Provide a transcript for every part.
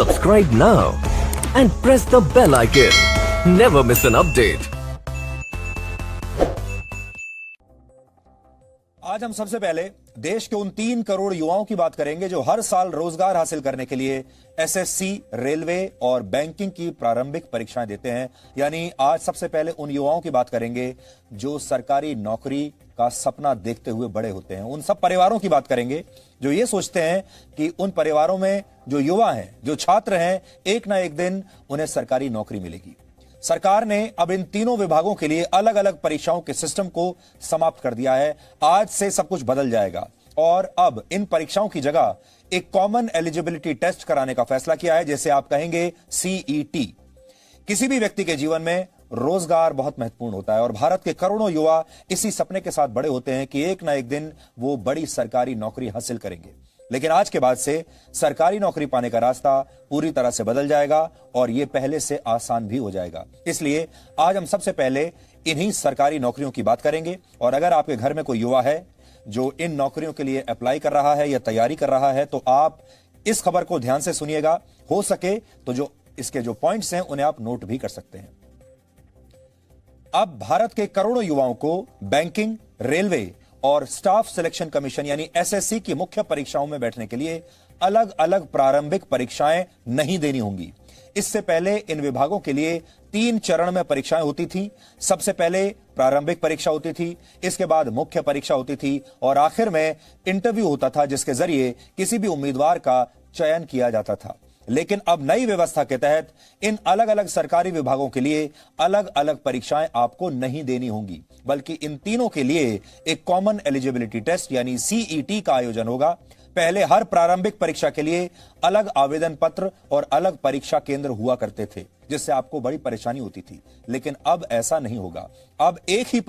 Subscribe now and press the bell icon. Never miss an update. आज हम सबसे पहले देश के उन 3 करोड़ युवाओं की बात करेंगे जो हर साल रोजगार हासिल करने के लिए एसएससी, रेलवे और बैंकिंग की प्रारंभिक परीक्षाएं देते हैं। यानी आज सबसे पहले उन युवाओं की बात करेंगे जो सरकारी नौकरी का सपना देखते हुए बड़े होते हैं। उन सब परिवारों की बात करेंगे जो ये सोचते हैं कि उन परिवारों में जो युवा हैं, जो छात्र हैं, एक ना एक दिन उन्हें सरकारी नौकरी मिलेगी। सरकार ने अब इन तीनों विभागों के लिए अलग अलग परीक्षाओं के सिस्टम को समाप्त कर दिया है। आज से सब कुछ बदल जाएगा और अब इन परीक्षाओं की जगह एक कॉमन एलिजिबिलिटी टेस्ट कराने का फैसला किया है, जैसे आप कहेंगे सीईटी। किसी भी व्यक्ति के जीवन में रोजगार बहुत महत्वपूर्ण होता है और भारत के करोड़ों युवा इसी सपने के साथ बड़े होते हैं कि एक ना एक दिन वो बड़ी सरकारी नौकरी हासिल करेंगे। लेकिन आज के बाद से सरकारी नौकरी पाने का रास्ता पूरी तरह से बदल जाएगा और यह पहले से आसान भी हो जाएगा। इसलिए आज हम सबसे पहले इन्हीं सरकारी नौकरियों की बात करेंगे और अगर आपके घर में कोई युवा है जो इन नौकरियों के लिए अप्लाई कर रहा है या तैयारी कर रहा है तो आप इस खबर को ध्यान से सुनिएगा। हो सके तो जो इसके जो पॉइंट्स हैं उन्हें आप नोट भी कर सकते हैं। अब भारत के करोड़ों युवाओं को बैंकिंग, रेलवे और स्टाफ सिलेक्शन कमीशन यानी एसएससी की मुख्य परीक्षाओं में बैठने के लिए अलग अलग प्रारंभिक परीक्षाएं नहीं देनी होंगी। इससे पहले इन विभागों के लिए 3 चरण में परीक्षाएं होती थी। सबसे पहले प्रारंभिक परीक्षा होती थी, इसके बाद मुख्य परीक्षा होती थी और आखिर में इंटरव्यू होता था जिसके जरिए किसी भी उम्मीदवार का चयन किया जाता था। लेकिन अब नई व्यवस्था के तहत इन अलग अलग सरकारी विभागों के लिए अलग अलग परीक्षाएं आपको नहीं देनी होंगी, बल्कि इन तीनों के लिए एक कॉमन एलिजिबिलिटी टेस्ट यानी सीईटी का आयोजन होगा। पहले हर प्रारंभिक परीक्षा के लिए अलग आवेदन पत्र और अलग परीक्षा केंद्र हुआ करते थे, जिससे आपको बड़ी परेशानी होती थी। लेकिन अब ऐसा नहीं होगा। अब एक ही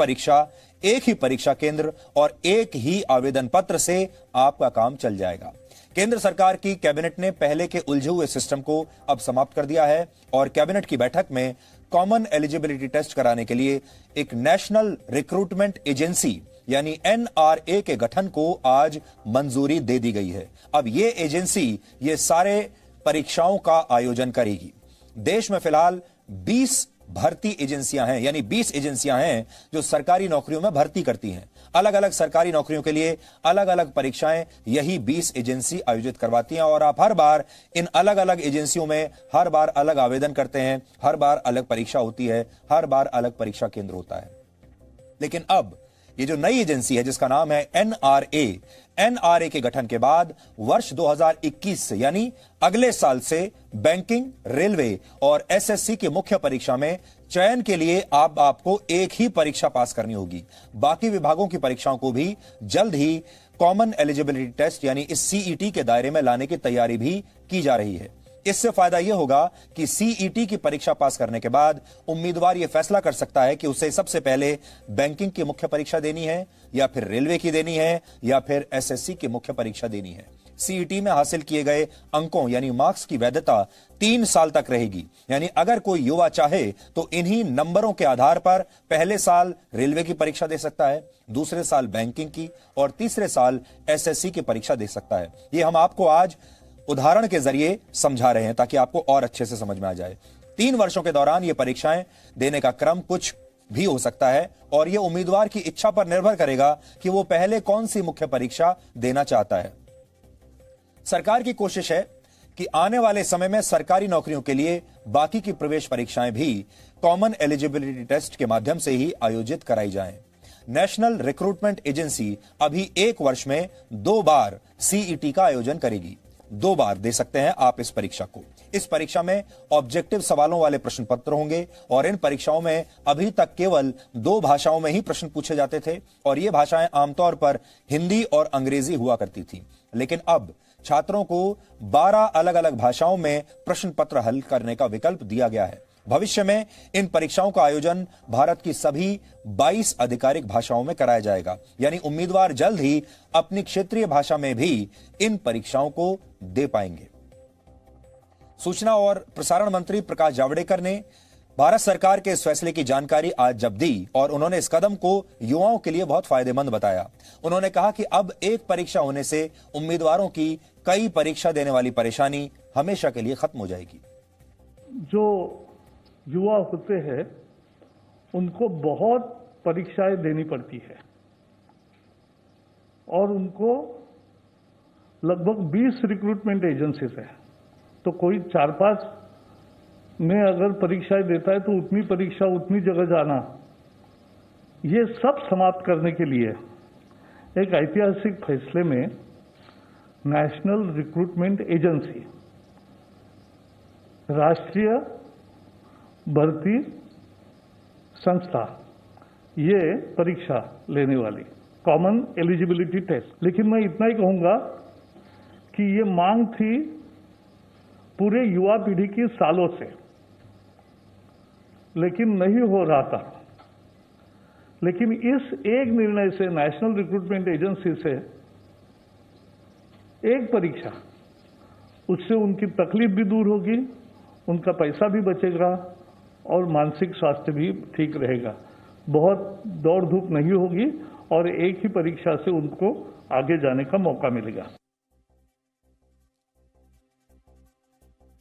परीक्षा केंद्र और एक ही आवेदन पत्र से आपका काम चल जाएगा। केंद्र सरकार की कैबिनेट ने पहले के उलझे हुए सिस्टम को अब समाप्त कर दिया है और कैबिनेट की बैठक में कॉमन एलिजिबिलिटी टेस्ट कराने के लिए एक नेशनल रिक्रूटमेंट एजेंसी यानी एनआरए के गठन को आज मंजूरी दे दी गई है। अब ये एजेंसी ये सारे परीक्षाओं का आयोजन करेगी। देश में फिलहाल 20 भर्ती एजेंसियां हैं, यानी 20 एजेंसियां हैं जो सरकारी नौकरियों में भर्ती करती हैं। अलग अलग सरकारी नौकरियों के लिए अलग अलग परीक्षाएं यही 20 एजेंसी आयोजित करवाती हैं और आप हर बार इन अलग अलग एजेंसियों में हर बार अलग आवेदन करते हैं, हर बार अलग परीक्षा होती है, हर बार अलग परीक्षा केंद्र होता है। लेकिन अब ये जो नई एजेंसी है जिसका नाम है एनआरए के गठन के बाद वर्ष 2021 से यानी अगले साल से बैंकिंग, रेलवे और एसएससी की मुख्य परीक्षा में चयन के लिए आपको एक ही परीक्षा पास करनी होगी। बाकी विभागों की परीक्षाओं को भी जल्द ही कॉमन एलिजिबिलिटी टेस्ट यानी इस सीईटी के दायरे में लाने की तैयारी भी की जा रही है। इससे फायदा यह होगा कि सीईटी की परीक्षा पास करने के बाद उम्मीदवार यह फैसला कर सकता है कि उसे सबसे पहले बैंकिंग की मुख्य परीक्षा देनी है या फिर रेलवे की देनी है या फिर एसएससी की मुख्य परीक्षा देनी है। सीईटी में हासिल किए गए अंकों यानी मार्क्स की वैधता 3 साल तक रहेगी। यानी अगर कोई युवा चाहे तो इन्हीं नंबरों के आधार पर पहले साल रेलवे की परीक्षा दे सकता है, दूसरे साल बैंकिंग की और तीसरे साल एसएससी की परीक्षा दे सकता है। ये हम आपको आज उदाहरण के जरिए समझा रहे हैं ताकि आपको और अच्छे से समझ में आ जाए। 3 वर्षों के दौरान ये परीक्षाएं देने का क्रम कुछ भी हो सकता है और यह उम्मीदवार की इच्छा पर निर्भर करेगा कि वो पहले कौन सी मुख्य परीक्षा देना चाहता है। सरकार की कोशिश है कि आने वाले समय में सरकारी नौकरियों के लिए बाकी की प्रवेश परीक्षाएं भी कॉमन एलिजिबिलिटी टेस्ट के माध्यम से ही आयोजित कराई जाएं। नेशनल रिक्रूटमेंट एजेंसी अभी 1 वर्ष में 2 बार सीईटी का आयोजन करेगी। 2 बार दे सकते हैं आप इस परीक्षा को। इस परीक्षा में ऑब्जेक्टिव सवालों वाले प्रश्न पत्र होंगे और इन परीक्षाओं में अभी तक केवल 2 भाषाओं में ही प्रश्न पूछे जाते थे और ये भाषाएं आमतौर पर हिंदी और अंग्रेजी हुआ करती थी। लेकिन अब छात्रों को 12 अलग अलग भाषाओं में प्रश्न पत्र हल करने का विकल्प दिया गया है। भविष्य में इन परीक्षाओं का आयोजन भारत की सभी 22 आधिकारिक भाषाओं में कराया जाएगा। यानी उम्मीदवार जल्द ही अपनी क्षेत्रीय भाषा में भी इन परीक्षाओं को दे पाएंगे। सूचना और प्रसारण मंत्री प्रकाश जावड़ेकर ने भारत सरकार के इस फैसले की जानकारी आज जब दी और उन्होंने इस कदम को युवाओं के लिए बहुत फायदेमंद बताया। उन्होंने कहा कि अब एक परीक्षा होने से उम्मीदवारों की कई परीक्षा देने वाली परेशानी हमेशा के लिए खत्म हो जाएगी। जो युवा होते हैं उनको बहुत परीक्षाएं देनी पड़ती है और उनको लगभग 20 रिक्रूटमेंट एजेंसीज है, तो कोई 4-5 में अगर परीक्षाएं देता है तो उतनी परीक्षा उतनी जगह जाना, ये सब समाप्त करने के लिए एक ऐतिहासिक फैसले में नेशनल रिक्रूटमेंट एजेंसी, राष्ट्रीय भर्ती संस्था, ये परीक्षा लेने वाली कॉमन एलिजिबिलिटी टेस्ट। लेकिन मैं इतना ही कहूंगा कि ये मांग थी पूरे युवा पीढ़ी की सालों से, लेकिन नहीं हो रहा था। लेकिन इस एक निर्णय से, नेशनल रिक्रूटमेंट एजेंसी से एक परीक्षा, उससे उनकी तकलीफ भी दूर होगी, उनका पैसा भी बचेगा और मानसिक स्वास्थ्य भी ठीक रहेगा। बहुत दौड़ धूप नहीं होगी और एक ही परीक्षा से उनको आगे जाने का मौका मिलेगा।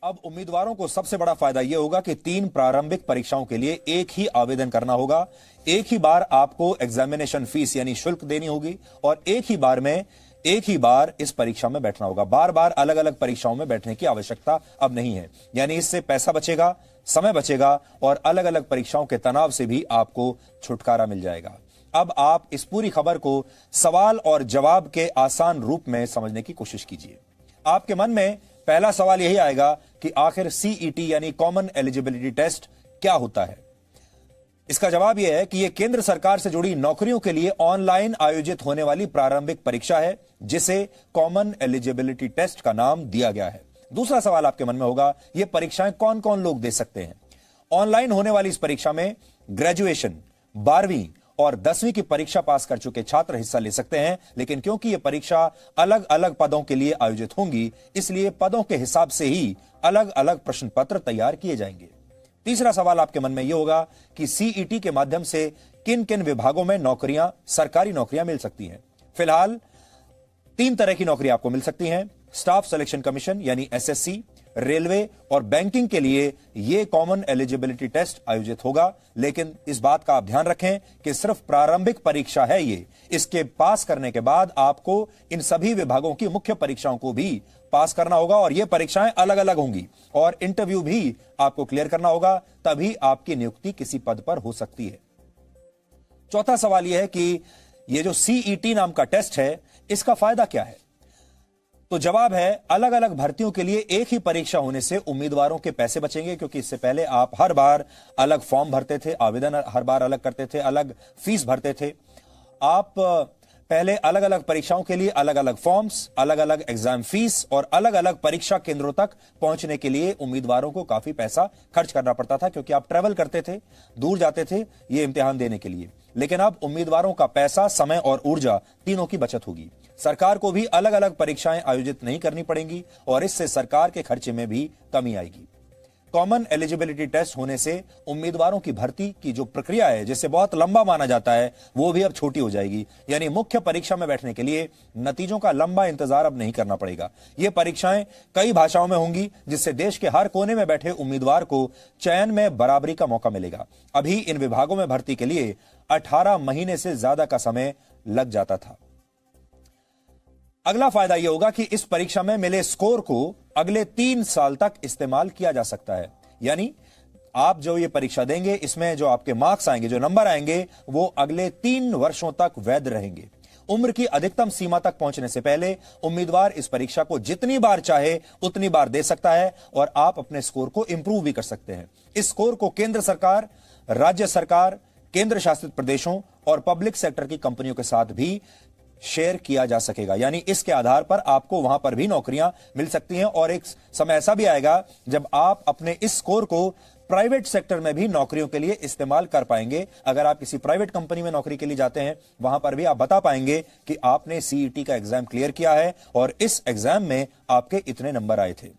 अब उम्मीदवारों को सबसे बड़ा फायदा यह होगा कि 3 प्रारंभिक परीक्षाओं के लिए एक ही आवेदन करना होगा, एक ही बार आपको एग्जामिनेशन फीस यानी शुल्क देनी होगी और एक ही बार इस परीक्षा में बैठना होगा। बार बार अलग अलग परीक्षाओं में बैठने की आवश्यकता अब नहीं है। यानी इससे पैसा बचेगा, समय बचेगा और अलग अलग परीक्षाओं के तनाव से भी आपको छुटकारा मिल जाएगा। अब आप इस पूरी खबर को सवाल और जवाब के आसान रूप में समझने की कोशिश कीजिए। आपके मन में पहला सवाल यही आएगा कि आखिर सीईटी यानी कॉमन एलिजिबिलिटी टेस्ट क्या होता है। इसका जवाब यह है कि यह केंद्र सरकार से जुड़ी नौकरियों के लिए ऑनलाइन आयोजित होने वाली प्रारंभिक परीक्षा है, जिसे कॉमन एलिजिबिलिटी टेस्ट का नाम दिया गया है। दूसरा सवाल आपके मन में होगा, यह परीक्षाएं कौन कौन लोग दे सकते हैं। ऑनलाइन होने वाली इस परीक्षा में ग्रेजुएशन, 12वीं और 10वीं की परीक्षा पास कर चुके छात्र हिस्सा ले सकते हैं, लेकिन क्योंकि यह परीक्षा अलग अलग पदों के लिए आयोजित होंगी, इसलिए पदों के हिसाब से ही अलग अलग प्रश्न पत्र तैयार किए जाएंगे। तीसरा सवाल आपके मन में यह होगा कि सीईटी के माध्यम से किन किन विभागों में नौकरियां, सरकारी नौकरियां मिल सकती हैं। फिलहाल 3 तरह की नौकरियां आपको मिल सकती हैं। स्टाफ सिलेक्शन कमीशन यानी एसएससी, रेलवे और बैंकिंग के लिए यह कॉमन एलिजिबिलिटी टेस्ट आयोजित होगा, लेकिन इस बात का आप ध्यान रखें कि सिर्फ प्रारंभिक परीक्षा है ये। इसके पास करने के बाद आपको इन सभी विभागों की मुख्य परीक्षाओं को भी पास करना होगा और यह परीक्षाएं अलग अलग होंगी और इंटरव्यू भी आपको क्लियर करना होगा, तभी आपकी नियुक्ति किसी पद पर हो सकती है। चौथा सवाल यह है कि यह जो सीईटी नाम का टेस्ट है, इसका फायदा क्या है। तो जवाब है, अलग अलग भर्तियों के लिए एक ही परीक्षा होने से उम्मीदवारों के पैसे बचेंगे, क्योंकि इससे पहले आप हर बार अलग फॉर्म भरते थे, आवेदन हर बार अलग करते थे, अलग फीस भरते थे। आप पहले अलग अलग परीक्षाओं के लिए अलग अलग फॉर्म्स, अलग अलग एग्जाम फीस और अलग अलग परीक्षा केंद्रों तक पहुंचने के लिए उम्मीदवारों को काफी पैसा खर्च करना पड़ता था, क्योंकि आप ट्रेवल करते थे, दूर जाते थे ये इम्तिहान देने के लिए। लेकिन अब उम्मीदवारों का पैसा, समय और ऊर्जा तीनों की बचत होगी। सरकार को भी अलग अलग परीक्षाएं आयोजित नहीं करनी पड़ेंगी और इससे सरकार के खर्चे में भी कमी आएगी। कॉमन एलिजिबिलिटी टेस्ट होने से उम्मीदवारों की भर्ती की जो प्रक्रिया है, जिसे बहुत लंबा माना जाता है, वो भी अब छोटी हो जाएगी। यानी मुख्य परीक्षा में बैठने के लिए नतीजों का लंबा इंतजार अब नहीं करना पड़ेगा। ये परीक्षाएं कई भाषाओं में होंगी, जिससे देश के हर कोने में बैठे उम्मीदवार को चयन में बराबरी का मौका मिलेगा। अभी इन विभागों में भर्ती के लिए 18 महीने से ज्यादा का समय लग जाता था। अगला फायदा यह होगा कि इस परीक्षा में मिले स्कोर को अगले 3 साल तक इस्तेमाल किया जा सकता है। यानी आप जो ये परीक्षा देंगे, इसमें जो आपके मार्क्स आएंगे, जो नंबर आएंगे, वो अगले 3 वर्षों तक वैध रहेंगे। उम्र की अधिकतम सीमा तक पहुंचने से पहले उम्मीदवार इस परीक्षा को जितनी बार चाहे उतनी बार दे सकता है और आप अपने स्कोर को इंप्रूव भी कर सकते हैं। इस स्कोर को केंद्र सरकार, राज्य सरकार, केंद्र शासित प्रदेशों और पब्लिक सेक्टर की कंपनियों के साथ भी शेयर किया जा सकेगा। यानी इसके आधार पर आपको वहां पर भी नौकरियां मिल सकती हैं और एक समय ऐसा भी आएगा जब आप अपने इस स्कोर को प्राइवेट सेक्टर में भी नौकरियों के लिए इस्तेमाल कर पाएंगे। अगर आप किसी प्राइवेट कंपनी में नौकरी के लिए जाते हैं, वहां पर भी आप बता पाएंगे कि आपने सीईटी का एग्जाम क्लियर किया है और इस एग्जाम में आपके इतने नंबर आए थे।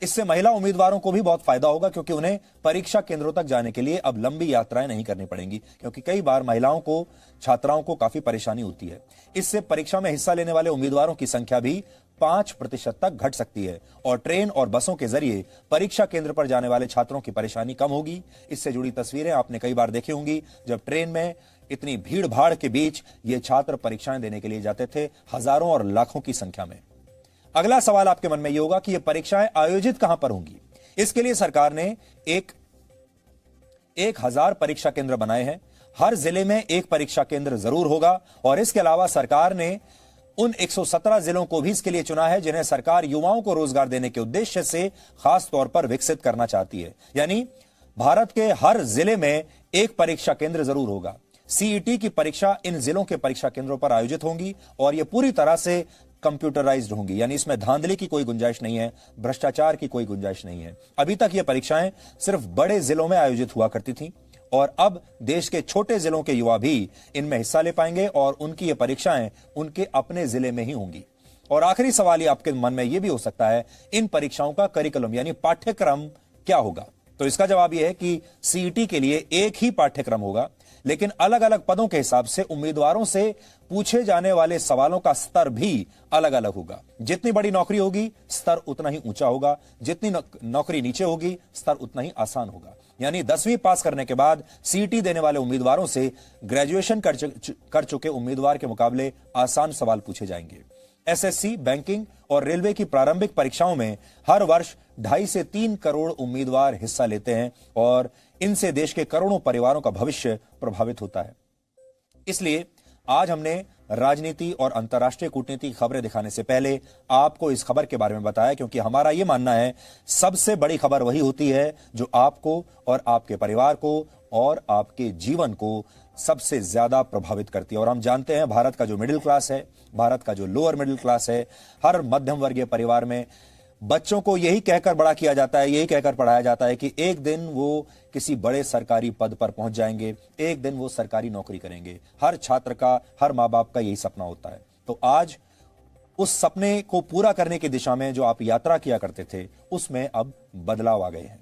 इससे महिला उम्मीदवारों को भी बहुत फायदा होगा, क्योंकि उन्हें परीक्षा केंद्रों तक जाने के लिए अब लंबी यात्राएं नहीं करनी पड़ेंगी, क्योंकि कई बार महिलाओं को, छात्राओं को काफी परेशानी होती है। इससे परीक्षा में हिस्सा लेने वाले उम्मीदवारों की संख्या भी 5% तक घट सकती है और ट्रेन और बसों के जरिए परीक्षा केंद्र पर जाने वाले छात्रों की परेशानी कम होगी। इससे जुड़ी तस्वीरें आपने कई बार देखी होंगी, जब ट्रेन में इतनी भीड़ भाड़ के बीच ये छात्र परीक्षाएं देने के लिए जाते थे, हजारों और लाखों की संख्या में। अगला सवाल आपके मन में यह होगा कि ये परीक्षाएं आयोजित कहां पर होंगी। इसके लिए सरकार ने 1000 परीक्षा केंद्र बनाए हैं। हर जिले में एक परीक्षा केंद्र जरूर होगा और इसके अलावा सरकार ने उन 117 जिलों को भी इसके लिए चुना है जिन्हें सरकार युवाओं को रोजगार देने के उद्देश्य से खास तौर पर विकसित करना चाहती है। यानी भारत के हर जिले में एक परीक्षा केंद्र जरूर होगा। सीईटी की परीक्षा इन जिलों के परीक्षा केंद्रों पर आयोजित होंगी और यह पूरी तरह से कंप्यूटराइज्ड होंगी, यानी इसमें धांधली की कोई गुंजाइश नहीं है, भ्रष्टाचार की कोई गुंजाइश नहीं है। अभी तक ये परीक्षाएं सिर्फ बड़े जिलों में आयोजित हुआ करती थीं और अब देश के छोटे जिलों के युवा भी इनमें हिस्सा ले पाएंगे और उनकी ये परीक्षाएं उनके अपने जिले में ही होंगी। और आखिरी सवाल ये आपके मन में ये भी हो सकता है, इन परीक्षाओं का करिकुलम यानी पाठ्यक्रम क्या होगा। तो इसका जवाब यह है कि सीईटी के लिए एक ही पाठ्यक्रम होगा, लेकिन अलग अलग पदों के हिसाब से उम्मीदवारों से पूछे जाने वाले सवालों का स्तर भी अलग अलग होगा। जितनी बड़ी नौकरी होगी स्तर उतना ही ऊंचा होगा, जितनी नौकरी नीचे होगी स्तर उतना ही आसान होगा। यानी 10वीं पास करने के बाद सीईटी देने वाले उम्मीदवारों से ग्रेजुएशन कर चुके उम्मीदवार के मुकाबले आसान सवाल पूछे जाएंगे। एसएससी, बैंकिंग और रेलवे की प्रारंभिक परीक्षाओं में हर वर्ष 2.5 से 3 करोड़ उम्मीदवार हिस्सा लेते हैं और इनसे देश के करोड़ों परिवारों का भविष्य प्रभावित होता है। इसलिए आज हमने राजनीति और अंतर्राष्ट्रीय कूटनीति की खबरें दिखाने से पहले आपको इस खबर के बारे में बताया, क्योंकि हमारा यह मानना है सबसे बड़ी खबर वही होती है जो आपको और आपके परिवार को और आपके जीवन को सबसे ज्यादा प्रभावित करती है। और हम जानते हैं भारत का जो मिडिल क्लास है, भारत का जो लोअर मिडिल क्लास है, हर मध्यम वर्गीय परिवार में बच्चों को यही कहकर बड़ा किया जाता है, यही कहकर पढ़ाया जाता है कि एक दिन वो किसी बड़े सरकारी पद पर पहुंच जाएंगे, एक दिन वो सरकारी नौकरी करेंगे। हर छात्र का, हर माँ बाप का यही सपना होता है। तो आज उस सपने को पूरा करने की दिशा में जो आप यात्रा किया करते थे, उसमें अब बदलाव आ गए हैं।